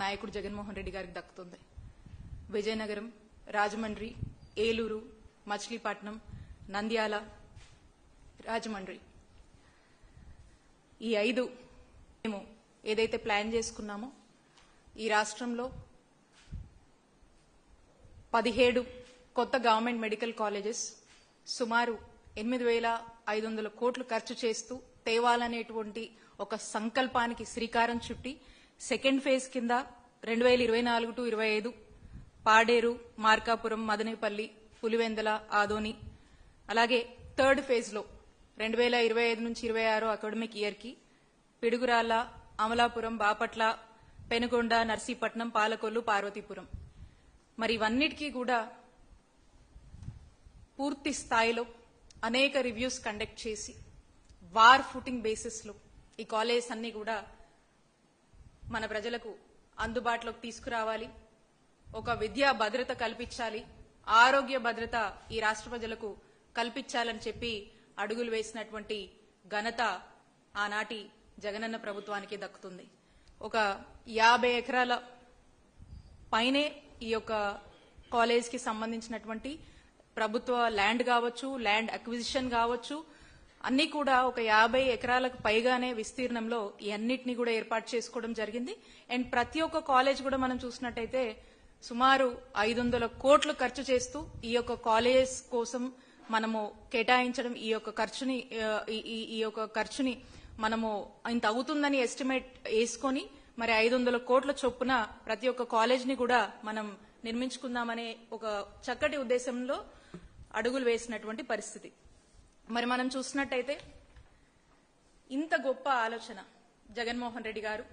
నాయకుడు జగన్మోహన్ రెడ్డి గారికి దక్కుతుంది. విజయనగరం, రాజమండ్రి, ఏలూరు, మచిలీపట్నం, నంద్యాల, రాజమండ్రి ఈ 5 మేము ఏదైతే ప్లాన్ చేసుకున్నామో ఈ రాష్ట్రంలో 17 కొత్త గవర్నమెంట్ మెడికల్ కాలేజెస్ సుమారు 8,500 కోట్లు ఖర్చు చేస్తూ తేవాలనేటువంటి ఒక సంకల్పానికి శ్రీకారం చుట్టి సెకండ్ ఫేజ్ కింద 2024 టు 25 పాడేరు, మార్కాపురం, మదనేపల్లి, పులివెందల, ఆదోని, అలాగే థర్డ్ ఫేజ్ లో 2025 నుంచి 26 అకాడమిక్ ఇయర్ కి పిడుగురాళ్ల, అమలాపురం, బాపట్ల, పెనుగొండ, నర్సీపట్నం, పాలకొల్లు, పార్వతీపురం మరి ఇవన్నిటికీ కూడా పూర్తి స్థాయిలో అనేక రివ్యూస్ కండక్ట్ చేసి వార్ ఫుటింగ్ బేసిస్ లో ఈ కాలేజెస్ అన్ని కూడా మన ప్రజలకు అందుబాటులోకి తీసుకురావాలి, ఒక విద్యా భద్రత కల్పించాలి, ఆరోగ్య భద్రత ఈ రాష్ట్ర ప్రజలకు కల్పించాలని చెప్పి అడుగులు వేసినటువంటి ఘనత ఆనాటి జగనన్న ప్రభుత్వానికి దక్కుతుంది. ఒక 50 ఎకరాల పైనే ఈ యొక్క కాలేజ్ కి సంబంధించినటువంటి ప్రభుత్వ ల్యాండ్ కావచ్చు, ల్యాండ్ అక్విజిషన్ కావచ్చు, అన్ని కూడా ఒక 50 ఎకరాలకు పైగానే విస్తీర్ణంలో ఈ అన్నిటినీ కూడా ఏర్పాటు చేసుకోవడం జరిగింది. అండ్ ప్రతి ఒక్క కాలేజ్ కూడా మనం చూసినట్టయితే సుమారు 500 కోట్లు ఖర్చు చేస్తూ ఈ యొక్క కాలేజెస్ కోసం మనము కేటాయించడం, ఈ యొక్క ఖర్చుని మనము ఇంత అవుతుందని ఎస్టిమేట్ వేసుకొని మరి 500 కోట్ల చొప్పున ప్రతి ఒక్క కాలేజ్ ని కూడా మనం నిర్మించుకుందామనే ఒక చక్కటి ఉద్దేశంలో అడుగులు వేసినటువంటి పరిస్థితి. మరి మనం చూసినట్టయితే ఇంత గొప్ప ఆలోచన జగన్మోహన్ రెడ్డి గారు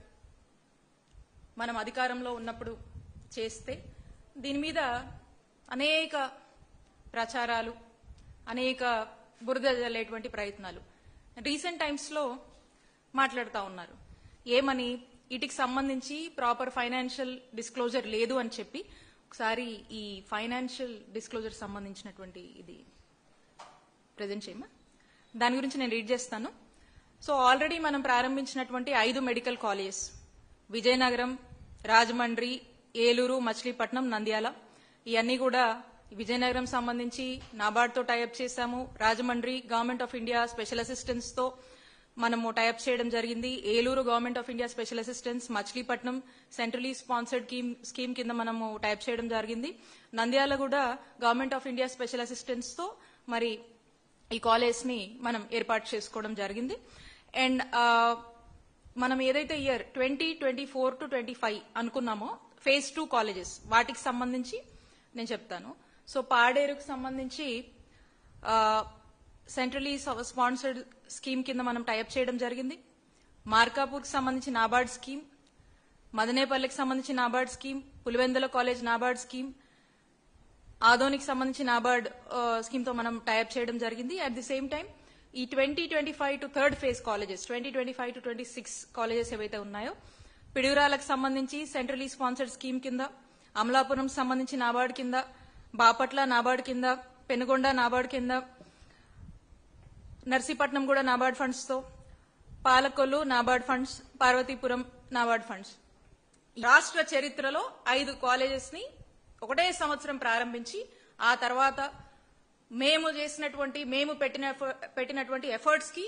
మనం అధికారంలో ఉన్నప్పుడు చేస్తే దీని మీద అనేక ప్రచారాలు, అనేక బురద జల్లేటువంటి ప్రయత్నాలు రీసెంట్ టైమ్స్ లో మాట్లాడుతూ ఉన్నారు. ఏమని? వీటికి సంబంధించి ప్రాపర్ ఫైనాన్షియల్ డిస్క్లోజర్ లేదు అని చెప్పి ఒకసారి ఈ ఫైనాన్షియల్ డిస్క్లోజర్ సంబంధించినటువంటి ఇది ప్రజెంట్ చేయమా, దాని గురించి నేను రీడ్ చేస్తాను. సో ఆల్రెడీ మనం ప్రారంభించినటువంటి 5 మెడికల్ కాలేజెస్ విజయనగరం, రాజమండ్రి, ఏలూరు, మచిలీపట్నం, నంద్యాల ఇవన్నీ కూడా విజయనగరం సంబంధించి నాబార్డ్ తో టైఅప్ చేశాము. Rajahmundry government of India special assistance తో మనము టైఅప్ చేయడం జరిగింది. Eluru government of India special assistance, Machilipatnam centrally sponsored scheme కింద మనము టైఅప్ చేయడం జరిగింది. నంద్యాల కూడా government of India special assistance తో మరి ఈ కాలేజ్ ని మనం ఏర్పాటు చేసుకోవడం జరిగింది. అండ్ మనం ఏదైతే ఇయర్ 2024 టు 25 అనుకున్నామో ఫేజ్ 2 కాలేజెస్ వాటికి సంబంధించి నేను చెప్తాను. సో పాడేరుకు సంబంధించి సెంట్రలీ స్పాన్సర్డ్ స్కీమ్ కింద మనం టైఅప్ చేయడం జరిగింది. మార్కాపూర్కి సంబంధించి నాబార్డ్ స్కీమ్, మదనేపల్లికి సంబంధించి NABARD scheme, Pulivendula college NABARD scheme, ఆదోనికి సంబంధించి నాబార్డ్ స్కీమ్ తో మనం టైఅప్ చేయడం జరిగింది. అట్ ది సేమ్ టైం ఈ 2025 to third phase colleges 2025 to 26 colleges ఏవైతే ఉన్నాయో పిడుగురాలకు సంబంధించి సెంట్రలీ స్పాన్సర్డ్ స్కీమ్ కింద, అమలాపురం సంబంధించి నాబార్డ్ కింద, బాపట్ల నాబార్డ్ కింద, పెనుగొండ నాబార్డ్ కింద, నర్సీపట్నం కూడా నాబార్డ్ ఫండ్స్ తో, పాలకొల్లు నాబార్డ్ ఫండ్స్, పార్వతీపురం నాబార్డ్ ఫండ్స్. రాష్ట్ర చరిత్రలో 5 కాలేజెస్ ని ఒకటే సంవత్సరం ప్రారంభించి ఆ తర్వాత మేము పెట్టినటువంటి ఎఫర్ట్స్ కి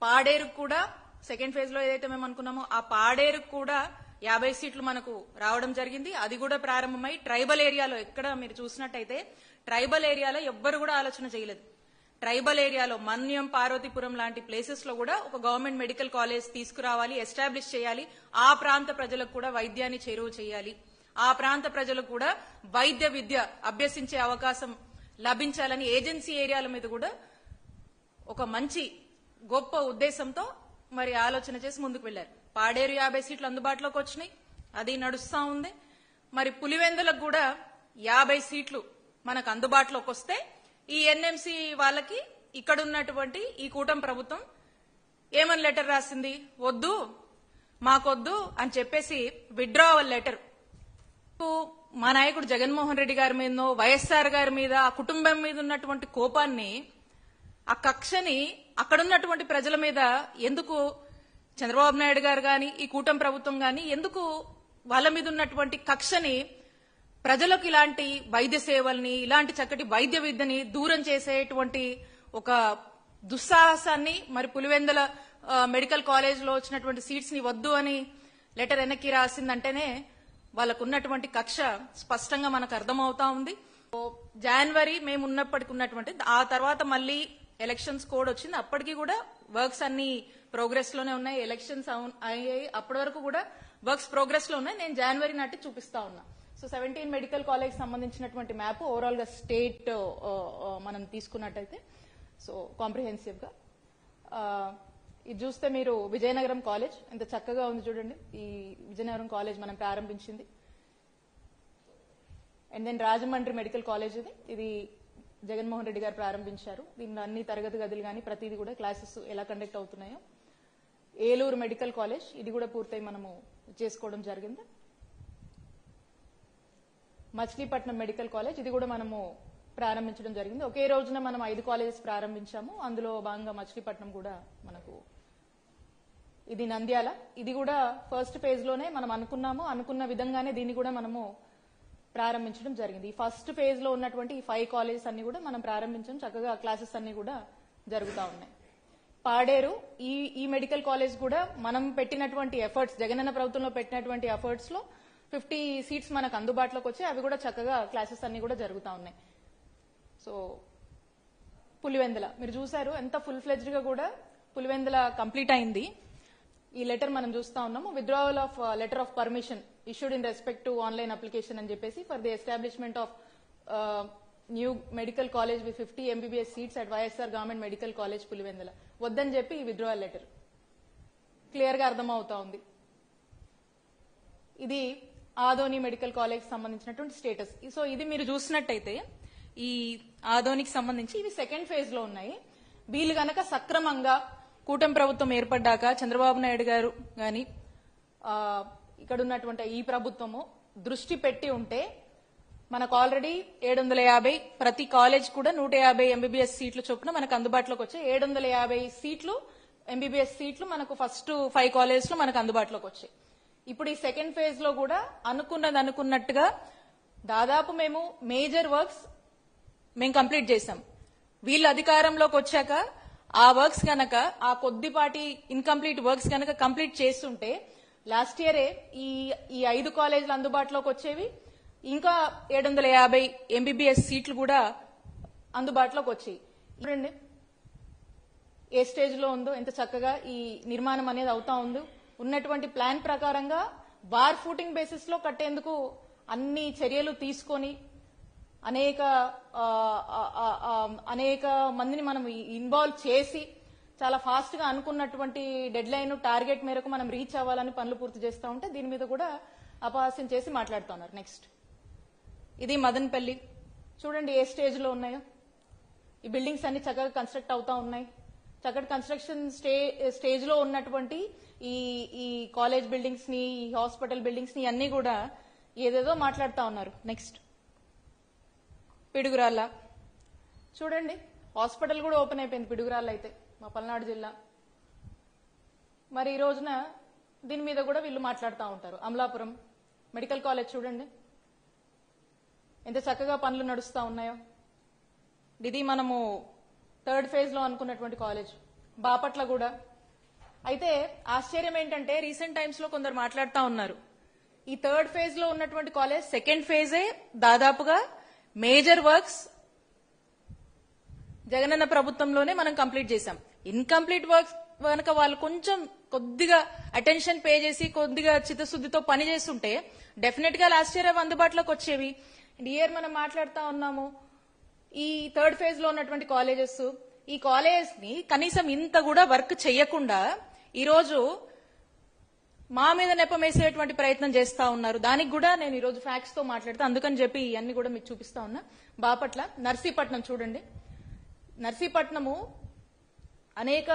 పాడేరుకు కూడా సెకండ్ ఫేజ్ లో ఏదైతే మేము అనుకున్నామో ఆ పాడేరుకు కూడా 50 సీట్లు మనకు రావడం జరిగింది. అది కూడా ప్రారంభమై ట్రైబల్ ఏరియాలో ఎక్కడ మీరు చూసినట్టయితే ట్రైబల్ ఏరియాలో ఎవ్వరు కూడా ఆలోచన చేయలేదు. ట్రైబల్ ఏరియాలో మన్యం, పార్వతీపురం లాంటి ప్లేసెస్ లో కూడా ఒక గవర్నమెంట్ మెడికల్ కాలేజ్ తీసుకురావాలి, ఎస్టాబ్లిష్ చేయాలి, ఆ ప్రాంత ప్రజలకు కూడా వైద్యాన్ని చేరువ చేయాలి, ఆ ప్రాంత ప్రజలకు కూడా వైద్య విద్య అభ్యసించే అవకాశం లభించాలని ఏజెన్సీ ఏరియాల మీద కూడా ఒక మంచి గొప్ప ఉద్దేశంతో మరి ఆలోచన చేసి ముందుకు వెళ్లారు. పాడేరు 50 సీట్లు అందుబాటులోకి వచ్చినాయి, అది నడుస్తా ఉంది. మరి పులివెందులకు కూడా 50 సీట్లు మనకు అందుబాటులోకి వస్తే ఈ ఎన్ఎంసీ వాళ్ళకి ఇక్కడ ఉన్నటువంటి ఈ కూటమి ప్రభుత్వం ఏమని లెటర్ రాసింది? వద్దు, మాకొద్దు అని చెప్పేసి విత్డ్రావల్ లెటర్ మా నాయకుడు జగన్మోహన్ రెడ్డి గారి మీదనో వైఎస్ఆర్ గారి మీద ఆ కుటుంబం మీద ఉన్నటువంటి కోపాన్ని, ఆ కక్షని అక్కడున్నటువంటి ప్రజల మీద ఎందుకు చంద్రబాబు నాయుడు గారు గాని ఈ కూటమి ప్రభుత్వం గాని ఎందుకు వాళ్ళ మీద ఉన్నటువంటి కక్షని ప్రజలకు ఇలాంటి వైద్య సేవల్ని, ఇలాంటి చక్కటి వైద్య విద్యని దూరం చేసేటువంటి ఒక దుస్సాహసాన్ని మరి పులివెందుల మెడికల్ కాలేజ్ లో వచ్చినటువంటి సీట్స్ ని వద్దు అని లెటర్ వెనక్కి రాసిందంటేనే వాళ్ళకు ఉన్నటువంటి కక్ష స్పష్టంగా మనకు అర్థమవుతా ఉంది. జనవరి మేము ఉన్నప్పటికి ఉన్నటువంటి ఆ తర్వాత మళ్ళీ ఎలక్షన్స్ కోడ్ వచ్చింది. అప్పటికి కూడా వర్క్స్ అన్ని ప్రోగ్రెస్ లోనే ఉన్నాయి. ఎలక్షన్స్ అయ్యాయి, అప్పటి వరకు కూడా వర్క్స్ ప్రోగ్రెస్ లో ఉన్నాయి. నేను జనవరి నాటి చూపిస్తా ఉన్నా. సో 17 మెడికల్ కాలేజ్ సంబంధించినటువంటి మ్యాప్ ఓవరాల్ గా స్టేట్ మనం తీసుకున్నట్టయితే సో కాంప్రిహెన్సివ్ గా ఇది చూస్తే మీరు విజయనగరం కాలేజ్ ఎంత చక్కగా ఉంది చూడండి. ఈ విజయనగరం కాలేజ్ మనం ప్రారంభించింది. And then Rajahmundry medical college ఇది జగన్మోహన్ రెడ్డి గారు ప్రారంభించారు. దీనిలో అన్ని తరగతి గదులు కానీ ప్రతిదీ కూడా క్లాసెస్ ఎలా కండక్ట్ అవుతున్నాయో. ఏలూరు మెడికల్ కాలేజ్ ఇది కూడా పూర్తయి మనము చేసుకోవడం జరిగింది. మచిలీపట్నం మెడికల్ కాలేజ్ ఇది కూడా మనము ప్రారంభించడం జరిగింది. ఒకే రోజున మనం 5 కాలేజెస్ ప్రారంభించాము. అందులో భాగంగా మచిలీపట్నం కూడా మనకు ఇది నంద్యాల ఇది కూడా ఫస్ట్ ఫేజ్ లోనే మనం అనుకున్న విధంగానే దీన్ని కూడా మనము ప్రారంభించడం జరిగింది. ఈ ఫస్ట్ ఫేజ్ లో ఉన్నటువంటి ఈ 5 కాలేజెస్ అన్ని కూడా మనం ప్రారంభించాం. చక్కగా క్లాసెస్ అన్ని కూడా జరుగుతూ ఉన్నాయి. పాడేరు ఈ మెడికల్ కాలేజ్ కూడా మనం పెట్టినటువంటి ఎఫర్ట్స్, జగనన్న ప్రభుత్వంలో పెట్టినటువంటి ఎఫర్ట్స్ లో 50 సీట్స్ మనకు అందుబాటులోకి వచ్చాయి. అవి కూడా చక్కగా క్లాసెస్ అన్ని కూడా జరుగుతూ ఉన్నాయి. సో పులివెందుల మీరు చూసారు ఎంత ఫుల్ ఫ్లెడ్జ్డ్ గా కూడా పులివెందుల కంప్లీట్ అయింది. ఈ లెటర్ మనం చూస్తా ఉన్నాము. Withdrawal of letter of permission issued in respect to online application అని చెప్పేసి for the establishment of new medical college with 50 MBBS seats at YSR government medical college Pulivendula వద్దని చెప్పి ఈ విత్డ్రావల్ లెటర్ క్లియర్ గా అర్థమవుతా ఉంది. ఇది ఆదోని మెడికల్ కాలేజ్ సంబంధించినటువంటి స్టేటస్. సో ఇది మీరు చూసినట్టయితే ఈ ఆదోనికి సంబంధించి ఇవి సెకండ్ ఫేజ్ లో ఉన్నాయి. వీళ్ళు గనక సక్రమంగా కూటమి ప్రభుత్వం ఏర్పడ్డాక చంద్రబాబు నాయుడు గారు గాని ఇక్కడ ఉన్నటువంటి ఈ ప్రభుత్వము దృష్టి పెట్టి ఉంటే మనకు ఆల్రెడీ 750 ప్రతి కాలేజ్ కూడా 150 MBBS సీట్లు చొప్పున మనకు అందుబాటులోకి వచ్చాయి. 750 సీట్లు MBBS సీట్లు మనకు ఫస్ట్ 5 కాలేజెస్ లో మనకు అందుబాటులోకి వచ్చాయి. ఇప్పుడు ఈ సెకండ్ ఫేజ్ లో కూడా అనుకున్నట్టుగా దాదాపు మేము మేజర్ వర్క్స్ మేము కంప్లీట్ చేశాం. వీళ్ళు అధికారంలోకి వచ్చాక ఆ వర్క్స్ గనక ఆ కొద్దిపాటి ఇన్కంప్లీట్ వర్క్స్ గనక కంప్లీట్ చేస్తుంటే లాస్ట్ ఇయరే ఈ 5 కాలేజీలు అందుబాటులోకి వచ్చేవి. ఇంకా 750 MBBS సీట్లు కూడా అందుబాటులోకి వచ్చాయి. చూడండి ఏ స్టేజ్ లో ఉందో, ఎంత చక్కగా ఈ నిర్మాణం అనేది అవుతా ఉందో. ఉన్నటువంటి ప్లాన్ ప్రకారంగా బార్ ఫూటింగ్ బేసిస్ లో కట్టేందుకు అన్ని చర్యలు తీసుకొని అనేక మందిని మనం ఇన్వాల్వ్ చేసి చాలా ఫాస్ట్ గా అనుకున్నటువంటి డెడ్ లైన్ టార్గెట్ మేరకు మనం రీచ్ అవ్వాలని పనులు పూర్తి చేస్తూ ఉంటే దీని మీద కూడా అపహాస్యం చేసి మాట్లాడుతూ ఉన్నారు. నెక్స్ట్ ఇది మదనపల్లి చూడండి ఏ స్టేజ్ లో ఉన్నాయో. ఈ బిల్డింగ్స్ అన్ని చక్కగా కన్స్ట్రక్ట్ అవుతా ఉన్నాయి. చక్కటి కన్స్ట్రక్షన్ స్టేజ్ లో ఉన్నటువంటి ఈ కాలేజ్ బిల్డింగ్స్ ని, ఈ హాస్పిటల్ బిల్డింగ్స్ ని అన్ని కూడా ఏదేదో మాట్లాడుతూ ఉన్నారు. నెక్స్ట్ పిడుగురాళ్ళ చూడండి హాస్పిటల్ కూడా ఓపెన్ అయిపోయింది పిడుగురాళ్ళ అయితే మా పల్నాడు జిల్లా. మరి ఈ రోజున దీని మీద కూడా వీళ్ళు మాట్లాడుతూ ఉంటారు. అమలాపురం మెడికల్ కాలేజ్ చూడండి ఎంత చక్కగా పనులు నడుస్తూ ఉన్నాయో. ఇది మనము థర్డ్ ఫేజ్ లో అనుకున్నటువంటి కాలేజ్. బాపట్ల కూడా అయితే ఆశ్చర్యం ఏంటంటే రీసెంట్ టైమ్స్ లో కొందరు మాట్లాడుతూ ఉన్నారు ఈ థర్డ్ ఫేజ్ లో ఉన్నటువంటి కాలేజ్ సెకండ్ ఫేజే దాదాపుగా మేజర్ వర్క్స్ జగనన్న ప్రభుత్వంలోనే మనం కంప్లీట్ చేశాం. ఇన్కంప్లీట్ వర్క్స్ కనుక వాళ్ళు కొద్దిగా అటెన్షన్ పే చేసి కొద్దిగా చిత్తశుద్దితో పని చేస్తుంటే డెఫినెట్ గా లాస్ట్ ఇయర్ అవి అందుబాటులోకి వచ్చేవి. ఈ ఇయర్ మనం మాట్లాడుతా ఉన్నాము ఈ థర్డ్ ఫేజ్ లో ఉన్నటువంటి కాలేజెస్. ఈ కాలేజెస్ ని కనీసం ఇంత కూడా వర్క్ చేయకుండా ఈరోజు మా మీద నెపమేసేటువంటి ప్రయత్నం చేస్తా ఉన్నారు. దానికి కూడా నేను ఈరోజు ఫ్యాక్ట్స్ తో మాట్లాడుతా, అందుకని చెప్పి ఇవన్నీ కూడా మీకు చూపిస్తా ఉన్నా. బాపట్ల నర్సీపట్నం చూడండి. నర్సీపట్నము అనేక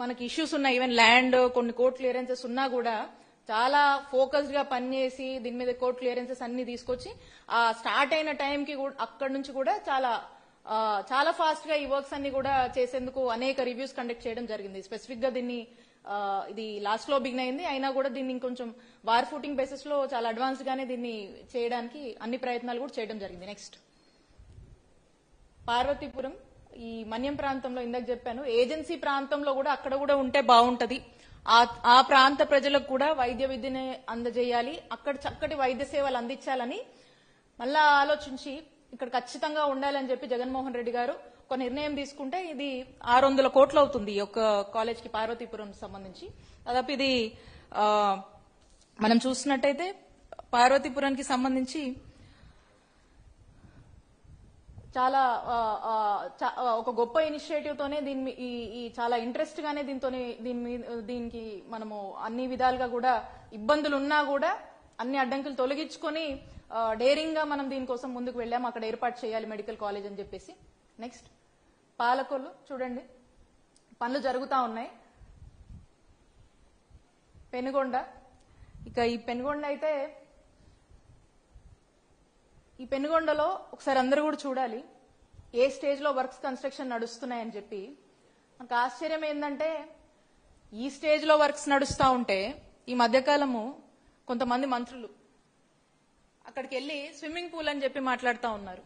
మనకి ఇష్యూస్ ఉన్నాయి. ఈవెన్ ల్యాండ్ కొన్ని కోర్టు క్లియరెన్సెస్ ఉన్నా కూడా చాలా ఫోకస్డ్ గా పనిచేసి దీని మీద కోర్టు క్లియరెన్సెస్ అన్ని తీసుకొచ్చి ఆ స్టార్ట్ అయిన టైంకి అక్కడి నుంచి కూడా చాలా ఫాస్ట్ గా ఈ వర్క్స్ అన్ని కూడా చేసేందుకు అనేక రివ్యూస్ కండక్ట్ చేయడం జరిగింది. స్పెసిఫిక్ గా దీన్ని ఇది లాస్ట్ లో బిగిన్ అయింది. అయినా కూడా దీన్ని ఇంకొంచెం వార్ ఫుటింగ్ బేసిస్ లో చాలా అడ్వాన్స్డ్ గానే దీన్ని చేయడానికి అన్ని ప్రయత్నాలు కూడా చేయడం జరిగింది. నెక్స్ట్ పార్వతీపురం, ఈ మన్యం ప్రాంతంలో ఇందాక చెప్పాను, ఏజెన్సీ ప్రాంతంలో కూడా అక్కడ కూడా ఉంటే బాగుంటది. ఆ ప్రాంత ప్రజలకు కూడా వైద్య విద్యని అందజేయాలి, అక్కడ చక్కటి వైద్య సేవలు అందించాలని మళ్ళా ఆలోచించి ఇక్కడ ఖచ్చితంగా ఉండాలని చెప్పి జగన్మోహన్ రెడ్డి గారు ఒక నిర్ణయం తీసుకుంటే ఇది 600 కోట్లు అవుతుంది ఈ యొక్క కాలేజ్ కి, పార్వతీపురం సంబంధించి. దాదాపు ఇది మనం చూసినట్టయితే పార్వతీపురానికి సంబంధించి చాలా ఒక గొప్ప ఇనిషియేటివ్ తోనే ఈ చాలా ఇంట్రెస్ట్ గానే దీనికి మనము అన్ని విధాలుగా కూడా ఇబ్బందులు ఉన్నా కూడా అన్ని అడ్డంకులు తొలగించుకొని డేరింగ్ గా మనం దీనికోసం ముందుకు వెళ్ళాము, అక్కడ ఏర్పాటు చేయాలి మెడికల్ కాలేజ్ అని చెప్పేసి. నెక్స్ట్ పాలకొల్లు చూడండి, పనులు జరుగుతా ఉన్నాయి. పెనుగొండ, ఇక ఈ పెనుగొండ అయితే ఈ పెనుగొండలో ఒకసారి అందరూ కూడా చూడాలి ఏ స్టేజ్ లో వర్క్స్ కన్స్ట్రక్షన్ నడుస్తున్నాయని చెప్పి. నాకు ఆశ్చర్యం ఏంటంటే ఈ స్టేజ్ లో వర్క్స్ నడుస్తా ఉంటే ఈ మధ్యకాలము కొంతమంది మంత్రులు అక్కడికి వెళ్లి స్విమ్మింగ్ పూల్ అని చెప్పి మాట్లాడుతూ ఉన్నారు.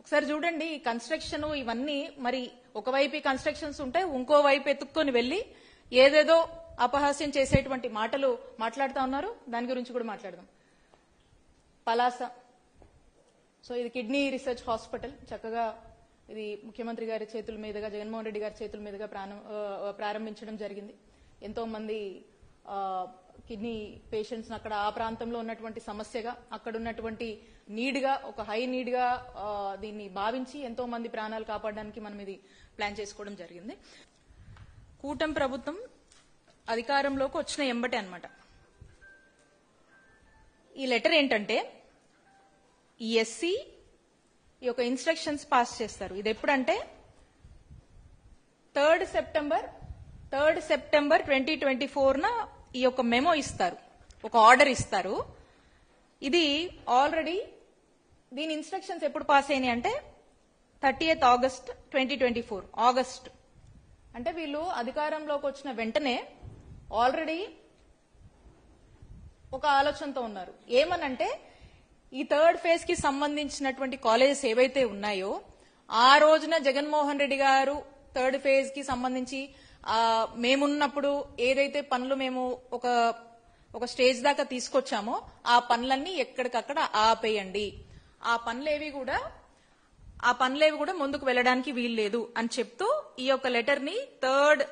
ఒకసారి చూడండి ఈ కన్స్ట్రక్షన్ ఇవన్నీ, మరి ఒకవైపు కన్స్ట్రక్షన్స్ ఉంటే ఇంకో వైపు ఎత్తుక్కొని వెళ్లి ఏదేదో అపహాస్యం చేసేటువంటి మాటలు మాట్లాడుతూ ఉన్నారు. దాని గురించి కూడా మాట్లాడదాం. పలాస, సో ఇది కిడ్నీ రీసెర్చ్ హాస్పిటల్, చక్కగా ఇది ముఖ్యమంత్రి గారి చేతుల మీదుగా, జగన్మోహన్ రెడ్డి గారి చేతుల మీదుగా ప్రారంభించడం జరిగింది. ఎంతో మంది కిడ్నీ పేషెంట్స్ అక్కడ ఆ ప్రాంతంలో ఉన్నటువంటి సమస్యగా, అక్కడ ఉన్నటువంటి నీడ్ గా, ఒక హై నీడ్ గా దీన్ని భావించి ఎంతో మంది ప్రాణాలు కాపాడడానికి మనం ఇది ప్లాన్ చేసుకోవడం జరిగింది. కూటమి ప్రభుత్వం అధికారంలోకి వచ్చిన ఎంబటే అన్నమాట ఈ లెటర్ ఏంటంటే, ఈ ఎస్సీ ఈ యొక్క ఇన్స్ట్రక్షన్స్ పాస్ చేస్తారు. ఇది ఎప్పుడంటే 3rd సెప్టెంబర్ 2024 ఈ యొక్క మెమో ఇస్తారు, ఒక ఆర్డర్ ఇస్తారు. ఇది ఆల్రెడీ దీని ఇన్స్ట్రక్షన్స్ ఎప్పుడు పాస్ అయినాయి అంటే 30th ఆగస్ట్ 2024, ఆగస్ట్. అంటే వీళ్ళు అధికారంలోకి వచ్చిన వెంటనే ఆల్రెడీ ఒక ఆలోచనతో ఉన్నారు. ఏమనంటే ఈ 3rd ఫేజ్ కి సంబంధించినటువంటి కాలేజెస్ ఏవైతే ఉన్నాయో ఆ రోజున జగన్మోహన్ రెడ్డి గారు 3rd ఫేజ్ కి సంబంధించి మేమున్నప్పుడు ఏదైతే పనులు మేము ఒక స్టేజ్ దాకా తీసుకొచ్చామో ఆ పనులన్నీ ఎక్కడికక్కడ ఆపేయండి, ఆ పనులేవి కూడా ముందుకు వెళ్ళడానికి వీల్లేదు అని చెప్తూ ఈ యొక్క లెటర్ ని 3rd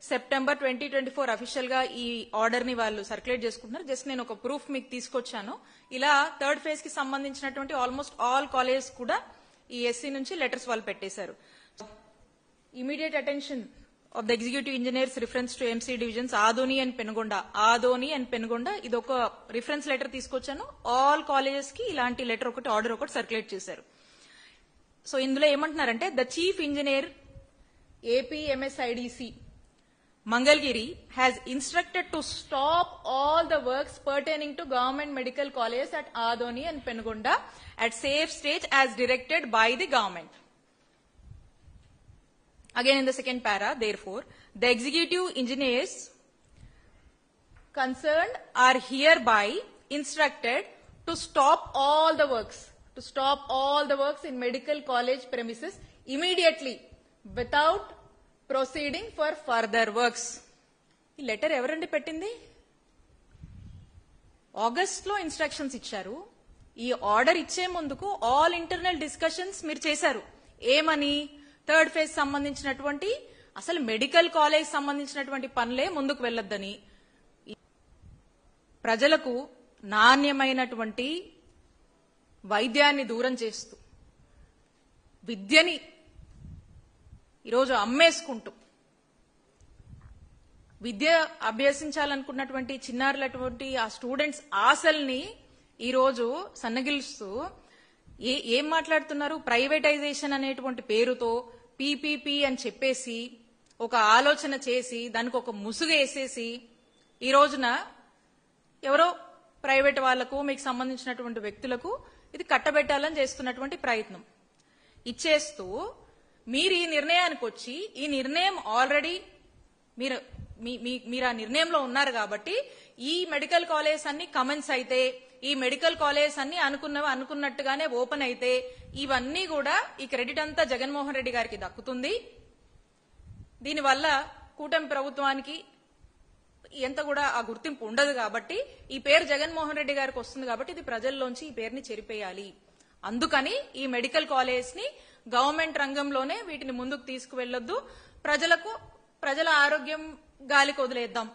సెప్టెంబర్ 2024 అఫీషియల్ గా ఈ ఆర్డర్ ని వాళ్ళు సర్క్యులేట్ చేసుకుంటున్నారు. జస్ట్ నేను ఒక ప్రూఫ్ మీకు తీసుకొచ్చాను. ఇలా 3rd ఫేజ్ కి సంబంధించినటువంటి ఆల్మోస్ట్ ఆల్ కాలేజెస్ కూడా ఈ ఎస్సీ నుంచి లెటర్స్ వాళ్ళు పెట్టేశారు. Immediate attention of the executive engineers reference to MC divisions Adoni and Penukonda ఇది ఒక రిఫరెన్స్ లెటర్ తీసుకొచ్చాను. ఆల్ కాలేజెస్ కి ఇలాంటి లెటర్ ఆర్డర్ ఒకటి సర్క్యులేట్ చేశారు. సో ఇందులో ఏమంటున్నారంటే, the chief engineer APMSIDC Mangalgiri has instructed to stop all the works pertaining to government medical colleges at Adoni and Penugonda at safe stage as directed by the government. Again in the second para, therefore, the executive engineers concerned are hereby instructed to stop all the works in medical college premises immediately without proceeding for further works. ఈ letter ఎవరండి పెట్టింది? August లో instructions ఇచ్చారు. ఈ order ఇచ్చే ముందుకు all internal discussions మీరు చేశారు. ఏమని? 3rd ఫేజ్ సంబంధించినటువంటి అసలు మెడికల్ కాలేజ్ సంబంధించినటువంటి పనులే ముందుకు వెళ్లొద్దని, ప్రజలకు నాణ్యమైనటువంటి వైద్యాన్ని దూరం చేస్తూ విద్యని ఈరోజు అమ్మేసుకుంటూ విద్య అభ్యసించాలనుకున్నటువంటి చిన్నారులటువంటి ఆ స్టూడెంట్స్ ఆశల్ని ఈరోజు సన్నగిలుస్తూ ఏం మాట్లాడుతున్నారు? ప్రైవేటైజేషన్ అనేటువంటి పేరుతో పీపీపీ అని చెప్పేసి ఒక ఆలోచన చేసి దానికి ఒక ముసుగు వేసేసి ఈ రోజున ఎవరో ప్రైవేట్ వాళ్లకు మీకు సంబంధించినటువంటి వ్యక్తులకు ఇది కట్టబెట్టాలని చేస్తున్నటువంటి ప్రయత్నం ఇచ్చేస్తూ మీరు ఈ నిర్ణయానికి వచ్చి, ఈ నిర్ణయం ఆల్రెడీ మీరు ఆ నిర్ణయంలో ఉన్నారు కాబట్టి ఈ మెడికల్ కాలేజ్ అన్ని కమెన్స్ అయితే, ఈ మెడికల్ కాలేజ్ అన్ని అనుకున్నట్టుగానే ఓపెన్ అయితే ఇవన్నీ కూడా ఈ క్రెడిట్ అంతా జగన్మోహన్ రెడ్డి గారికి దక్కుతుంది. దీనివల్ల కూటమి ప్రభుత్వానికి ఎంత కూడా ఆ గుర్తింపు ఉండదు కాబట్టి ఈ పేరు జగన్మోహన్ రెడ్డి గారికి వస్తుంది కాబట్టి ఇది ప్రజల్లోంచి ఈ పేరుని చెరిపేయాలి. అందుకని ఈ మెడికల్ కాలేజ్ ని గవర్నమెంట్ రంగంలోనే వీటిని ముందుకు తీసుకువెళ్లొద్దు, ప్రజల ఆరోగ్యం గాలికి వదిలేద్దాం.